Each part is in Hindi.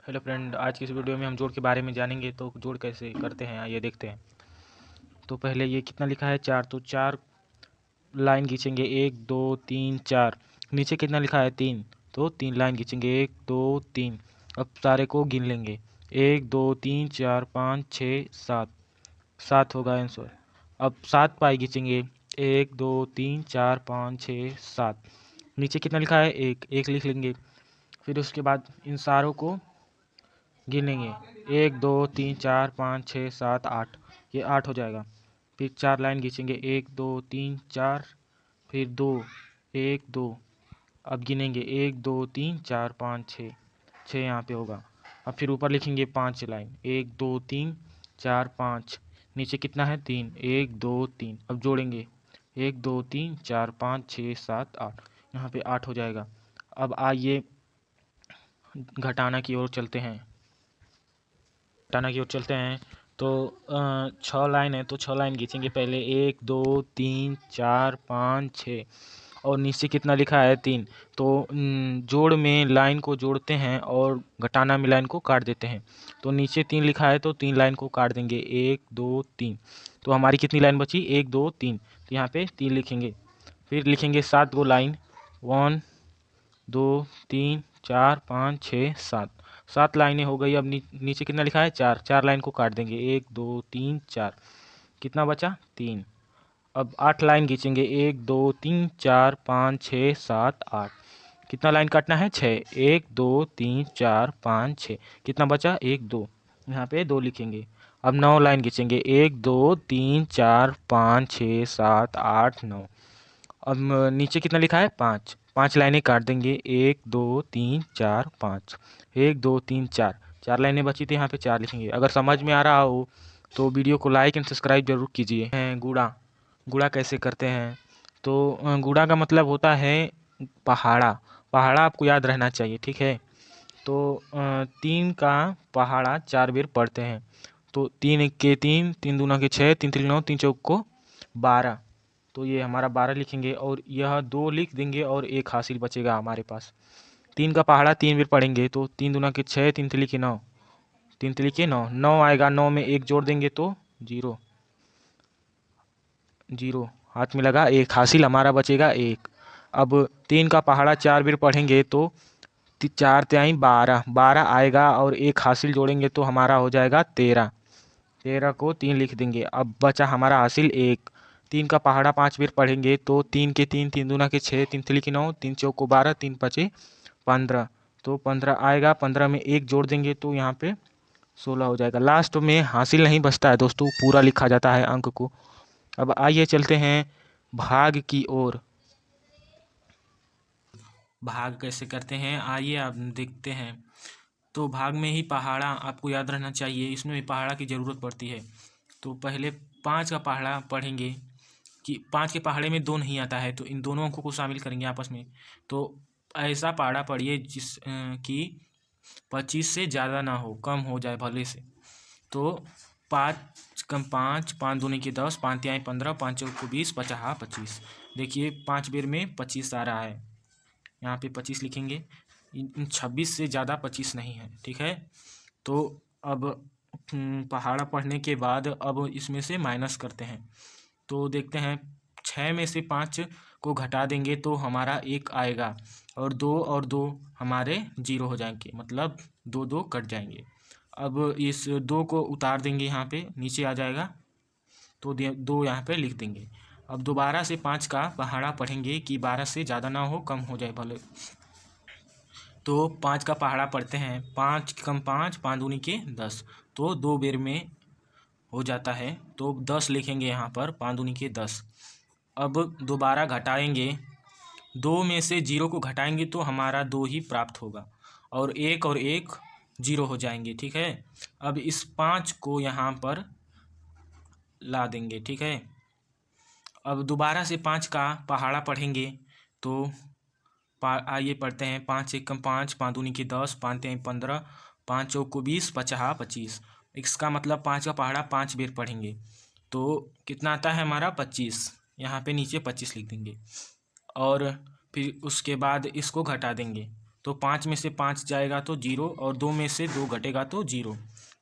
हेलो फ्रेंड, आज की इस वीडियो में हम जोड़ के बारे में जानेंगे। तो जोड़ कैसे करते हैं आइए देखते हैं। तो पहले ये कितना लिखा है 4, तो 4 लाइन खींचेंगे, 1 2 3 4। नीचे कितना लिखा है 3, तो 3 लाइन खींचेंगे, 1 2 3। अब सारे को गिन लेंगे, 1 2 3 4 5 6 7। 7 होगा आंसर। अब 7 पाई खींचेंगे, 1 2 3 4 5 6 7। नीचे कितना लिखा है 1, 1 लिख लेंगे। फिर उसके बाद इन सारों को गिनेंगे, 1 2 3 4 5 6 7 8। ये 8 हो जाएगा। फिर 4 लाइन खींचेंगे, 1 2 3 4, फिर 2, 1 2। अब गिनेंगे 1 2 3 4 5 6, 6 यहाँ पे होगा। अब फिर ऊपर लिखेंगे 5 लाइन, 1 2 3 4 5। नीचे कितना है 3, 1 2 3। अब जोड़ेंगे 1 2 3 4 5 6 7 8। यहाँ पे 8 हो जाएगा। अब आइए घटाना की ओर चलते हैं। तो 6 लाइन है, तो 6 लाइन खींचेंगे। पहले 1 2 3 4 5 6, और नीचे कितना लिखा है 3। तो जोड़ में लाइन को जोड़ते हैं और घटाना में लाइन को काट देते हैं। तो नीचे 3 लिखा है, तो 3 लाइन को काट देंगे, 1 2 3। तो हमारी कितनी लाइन बची, 1 2 3। तो यहाँ पे 3 लिखेंगे। फिर लिखेंगे 7 गो लाइन, 1 2 3 4 5 6 7। 7 लाइनें हो गई। अब नीचे कितना लिखा है 4, 4 लाइन को काट देंगे, 1 2 3 4। कितना बचा 3। अब 8 लाइन खींचेंगे, 1 2 3 4 5 6 7 8। कितना लाइन काटना है 6, 1 2 3 4 5 6। कितना बचा 1 2, यहाँ पे 2 लिखेंगे। अब 9 लाइन खींचेंगे, 1 2 3 4 5 6 7 8 9। अब नीचे कितना लिखा है 5, 5 लाइनें काट देंगे, 1 2 3 4 5। 1 2 3 4, 4 लाइनें बची थी, यहाँ पे 4 लिखेंगे। अगर समझ में आ रहा हो तो वीडियो को लाइक एंड सब्सक्राइब जरूर कीजिए। गुणा, गुणा कैसे करते हैं। तो गुणा का मतलब होता है पहाड़ा। पहाड़ा आपको याद रहना चाहिए, ठीक है। तो 3 का पहाड़ा 4 बार पढ़ते हैं। तो 3 एक के 3, 3 दूना के 6, 3 3 9, 3 चौक को 12। तो ये हमारा 12 लिखेंगे, और यह 2 लिख देंगे और एक हासिल बचेगा हमारे पास। 3 का पहाड़ा 3 बार पढ़ेंगे, तो 3 दूना के 6, 3 तिली के 9, 3 तिली के 9, 9 आएगा। 9 में 1 जोड़ देंगे तो 0, 0 हाथ में लगा, एक हासिल हमारा बचेगा 1। अब 3 का पहाड़ा 4 बार पढ़ेंगे, तो 4 तिहाई 12, 12 आएगा, और एक हासिल जोड़ेंगे तो हमारा हो जाएगा 13। 13 को 3 लिख देंगे। अब बचा हमारा हासिल 1। 3 का पहाड़ा 5 बार पढ़ेंगे, तो 3 के 3, 3 दूना के 6, 3 तिली के 9, 3 चौक को 12, 3 पचे 15। तो 15 आएगा, 15 में 1 जोड़ देंगे तो यहाँ पे 16 हो जाएगा। लास्ट में हासिल नहीं बचता है दोस्तों, पूरा लिखा जाता है अंक को। अब आइए चलते हैं भाग की ओर। भाग कैसे करते हैं आइए आप देखते हैं। तो भाग में ही पहाड़ा आपको याद रहना चाहिए, इसमें भी पहाड़ा की ज़रूरत पड़ती है। तो पहले 5 का पहाड़ा पढ़ेंगे, कि 5 के पहाड़े में 2 नहीं आता है, तो इन दोनों अंकों को शामिल करेंगे आपस में। तो ऐसा पहाड़ा पढ़िए कि 25 से ज़्यादा ना हो, कम हो जाए भले से। तो 5 कम 5, 5 दूनी के 10, 5 तिहाई 15, 5 चौक को 20, 50 25। देखिए 5 बार में 25 आ रहा है, यहाँ पे 25 लिखेंगे। 26 से ज़्यादा 25 नहीं है, ठीक है। तो अब पहाड़ा पढ़ने के बाद अब इसमें से माइनस करते हैं। तो देखते हैं 6 में से 5 को घटा देंगे तो हमारा 1 आएगा, और 2 हमारे 0 हो जाएंगे, मतलब 2 2 कट जाएंगे। अब इस 2 को उतार देंगे, यहाँ पे नीचे आ जाएगा, तो 2 यहाँ पे लिख देंगे। अब दोबारा से 5 का पहाड़ा पढ़ेंगे कि 12 से ज़्यादा ना हो, कम हो जाए भले। तो 5 का पहाड़ा पढ़ते हैं, 5 कम 5, 5 दूनी के 10। तो 2 बार में हो जाता है, तो 10 लिखेंगे यहाँ पर, 5 दूनी के 10। अब दोबारा घटाएंगे, 2 में से 0 को घटाएंगे तो हमारा 2 ही प्राप्त होगा, और 1 0 हो जाएंगे, ठीक है। अब इस 5 को यहाँ पर ला देंगे, ठीक है। अब दोबारा से 5 का पहाड़ा पढ़ेंगे, तो आइए पढ़ते हैं। 5 एक कम 5, 5 दूनी के 10, 5 तिहाई 15, 5 चौक को 20, 50 25। इसका मतलब 5 का पहाड़ा 5 बार पढ़ेंगे, तो कितना आता है हमारा 25। यहाँ पे नीचे 25 लिख देंगे, और फिर उसके बाद इसको घटा देंगे, तो 5 में से 5 जाएगा तो 0 और 2 में से 2 घटेगा तो 0।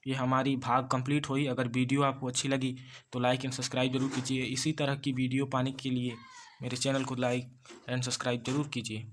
ये हमारी भाग कंप्लीट हुई। अगर वीडियो आपको अच्छी लगी तो लाइक एंड सब्सक्राइब जरूर कीजिए। इसी तरह की वीडियो पाने के लिए मेरे चैनल को लाइक एंड सब्सक्राइब जरूर कीजिए।